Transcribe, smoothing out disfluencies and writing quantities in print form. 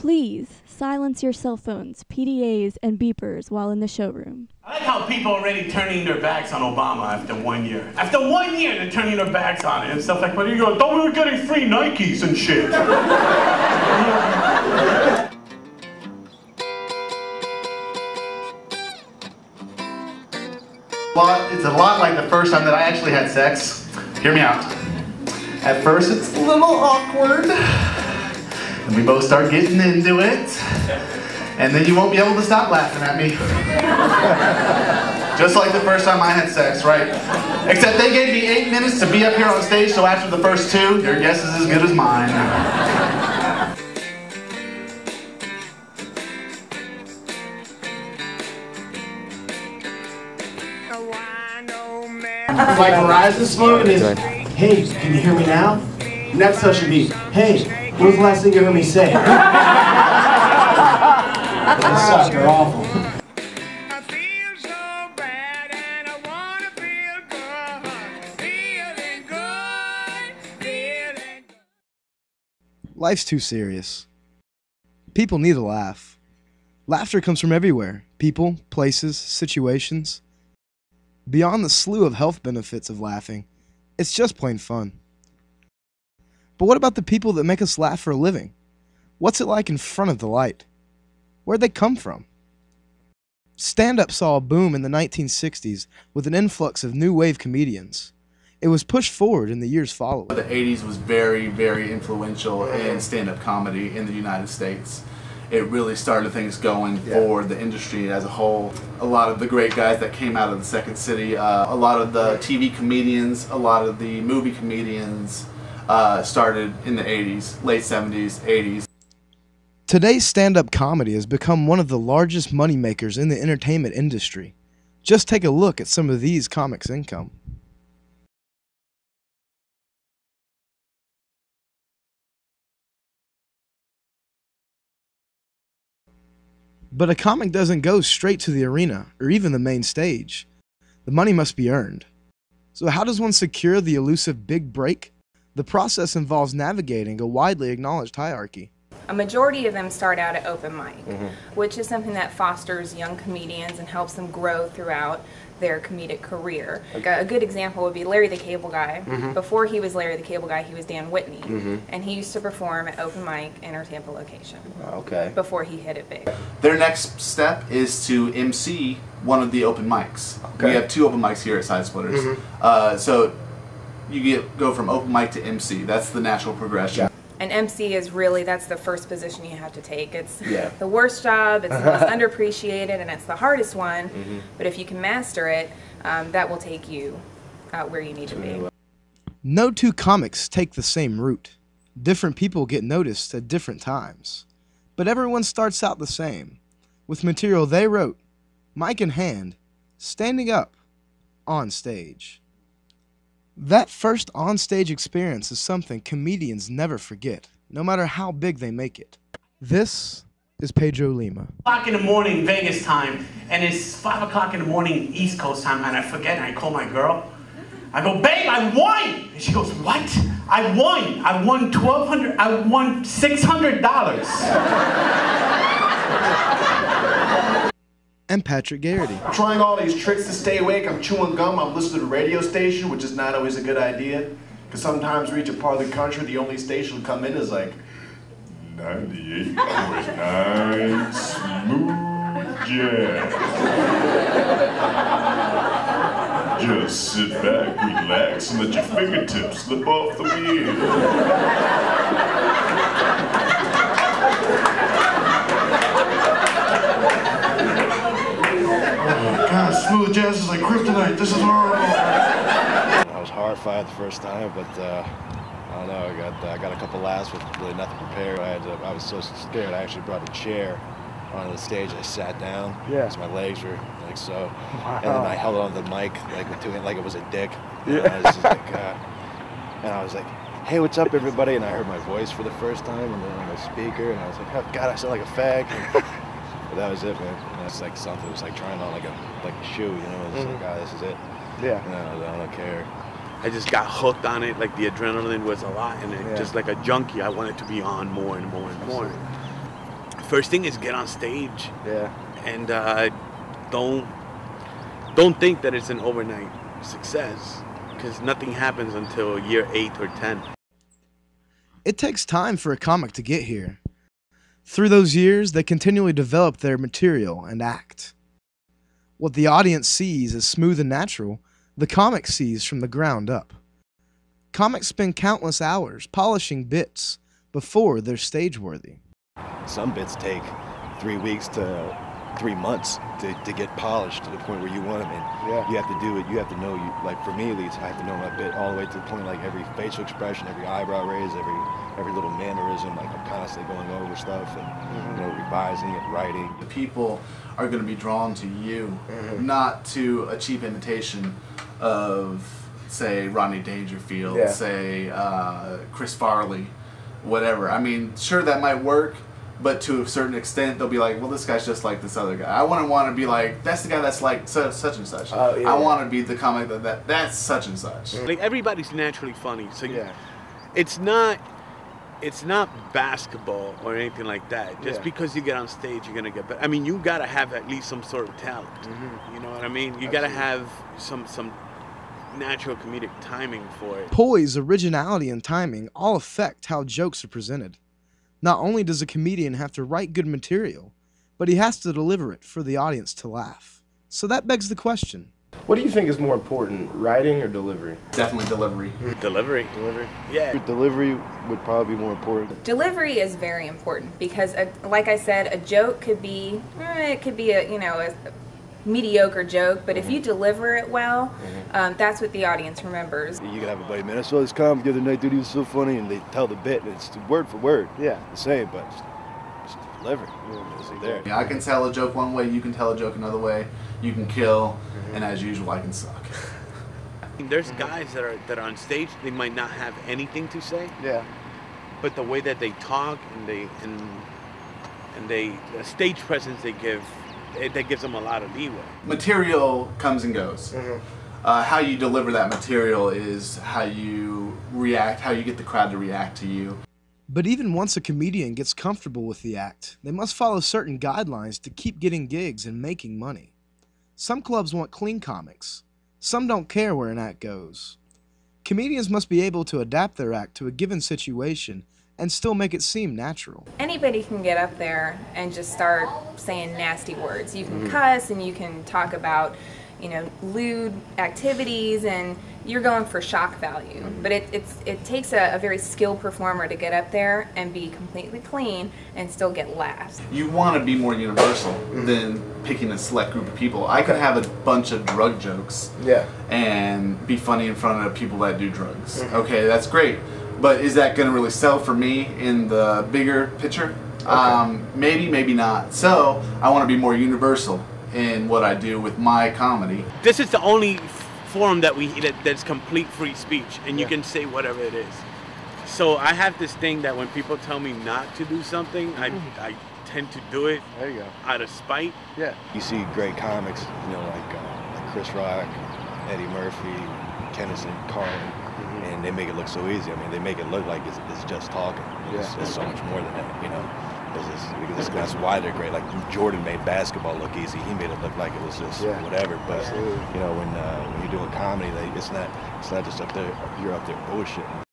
Please silence your cell phones, PDAs, and beepers while in the showroom. I like how people are already turning their backs on Obama after 1 year. After 1 year, they're turning their backs on it and stuff like, what do you go, don't we were getting free Nikes and shit. Well, it's a lot like the first time that I actually had sex. Hear me out. At first, it's a little awkward. And we both start getting into it. And then you won't be able to stop laughing at me. Just like the first time I had sex, right? Except they gave me 8 minutes to be up here on stage, so after the first 2, your guess is as good as mine. Like Verizon slogan is, hey, can you hear me now? Next touch should be, hey, when was the last thing you heard me say? They suck, they're awful. Life's too serious. People need a laugh. Laughter comes from everywhere. People, places, situations. Beyond the slew of health benefits of laughing, it's just plain fun. But what about the people that make us laugh for a living? What's it like in front of the light? Where'd they come from? Stand-up saw a boom in the 1960s with an influx of new wave comedians. It was pushed forward in the years following. The 80s was very, very influential in stand-up comedy in the United States. It really started things going for the industry as a whole. A lot of the great guys that came out of the Second City, a lot of the TV comedians, a lot of the movie comedians started in the 80s, late 70s, 80s. Today's stand-up comedy has become one of the largest moneymakers in the entertainment industry. Just take a look at some of these comics' income. But a comic doesn't go straight to the arena or even the main stage. The money must be earned. So how does one secure the elusive big break? The process involves navigating a widely acknowledged hierarchy. A majority of them start out at open mic, which is something that fosters young comedians and helps them grow throughout their comedic career. A good example would be Larry the Cable Guy. Before he was Larry the Cable Guy, he was Dan Whitney, and he used to perform at open mic in our Tampa location. Before he hit it big. Their next step is to MC one of the open mics. We have 2 open mics here at Side Splitters. So you go from open mic to MC. That's the natural progression. And MC is really, that's the first position you have to take. It's the worst job, it's the most underappreciated, and it's the hardest one. But if you can master it, that will take you where you need to be. No two comics take the same route. Different people get noticed at different times. But everyone starts out the same, with material they wrote, mic in hand, standing up, on stage. That first on-stage experience is something comedians never forget, no matter how big they make it. This is Pedro Lima. 5 o'clock in the morning, Vegas time, and it's 5 o'clock in the morning, East Coast time, and I forget, and I call my girl. I go, babe, I won! And she goes, what? I won! I won $1,200, I won $600. And Patrick Garrity. I'm trying all these tricks to stay awake. I'm chewing gum. I'm listening to the radio station, which is not always a good idea. Because sometimes we reach a part of the country, the only station to come in is like 98.9 Smooth Jazz. Just sit back, relax, and let your fingertips slip off the wheel. God, Smooth Jazz is like kryptonite. This is horrible. I was horrified the first time, but I don't know. I got a couple laughs with really nothing prepared. I was so scared. I actually brought a chair onto the stage. I sat down. So my legs were like so, and then I held onto the mic like with 2 hands, like it was a dick. And I was just like, and I was like, "Hey, what's up, everybody?" And I heard my voice for the first time, and then on the speaker, and I was like, "Oh God, I sound like a fag." But that was it, man. And it's like something. It was like trying on like a shoe, you know. It's like, "God, this is it." And I don't care. I just got hooked on it. Like the adrenaline was a lot, and it just like a junkie, I wanted to be on more and more and more. first thing is get on stage. Yeah. And don't think that it's an overnight success, because nothing happens until year 8 or 10. It takes time for a comic to get here. Through those years, they continually develop their material and act. What the audience sees as smooth and natural, the comic sees from the ground up. Comics spend countless hours polishing bits before they're stage-worthy. Some bits take 3 weeks to 3 months to get polished to the point where you want them. And you have to do it. You have to know. Like for me, at least, I have to know my bit all the way to the point. Like every facial expression, every eyebrow raise, every little mannerism. Like I'm constantly going over stuff and revising it, writing. The people are going to be drawn to you, not to a cheap imitation of, say, Rodney Dangerfield, say Chris Farley, whatever. I mean, sure, that might work. But to a certain extent, they'll be like, well, this guy's just like this other guy. I wouldn't want to be like, that's the guy that's like such and such. I want to be the comic that's such and such. Like everybody's naturally funny, so it's not basketball or anything like that. Just because you get on stage, you're gonna get better. I mean, you gotta have at least some sort of talent. You know what I mean? You gotta have some natural comedic timing for it. Poise, originality, and timing all affect how jokes are presented. Not only does a comedian have to write good material, but he has to deliver it for the audience to laugh. So that begs the question. What do you think is more important, writing or delivery? Definitely delivery. Delivery. Yeah. Delivery would probably be more important. Delivery is very important because, like I said, a joke could be a mediocre joke, but if you deliver it well, that's what the audience remembers. You can have a buddy, man, I saw this comic the other night, dude, he was so funny, and they tell the bit, and it's word for word. The same, but just deliver. It's there. I can tell a joke one way, you can tell a joke another way, you can kill, and as usual, I can suck. There's guys that are on stage, they might not have anything to say. But the way that they talk and the stage presence they give, that gives them a lot of leeway. Material comes and goes. How you deliver that material is how you react, how you get the crowd to react to you. But even once a comedian gets comfortable with the act, they must follow certain guidelines to keep getting gigs and making money. Some clubs want clean comics. Some don't care where an act goes. Comedians must be able to adapt their act to a given situation and still make it seem natural. Anybody can get up there and just start saying nasty words. You can cuss and you can talk about, lewd activities, and you're going for shock value. But it takes a very skilled performer to get up there and be completely clean and still get laughs. You want to be more universal than picking a select group of people. I could have a bunch of drug jokes and be funny in front of people that do drugs. Okay, that's great. But is that going to really sell for me in the bigger picture? Maybe, maybe not. So I want to be more universal in what I do with my comedy. This is the only forum that's complete free speech, and you can say whatever it is. So I have this thing that when people tell me not to do something, I tend to do it out of spite. You see great comics, like Chris Rock, Eddie Murphy, Kennison, Carlin. And they make it look so easy. I mean, they make it look like it's just talking. It's so much more than that, because that's why they're great. Like Jordan made basketball look easy. He made it look like it was just whatever. But when you're doing comedy, it's not just up there. You're up there bullshitting.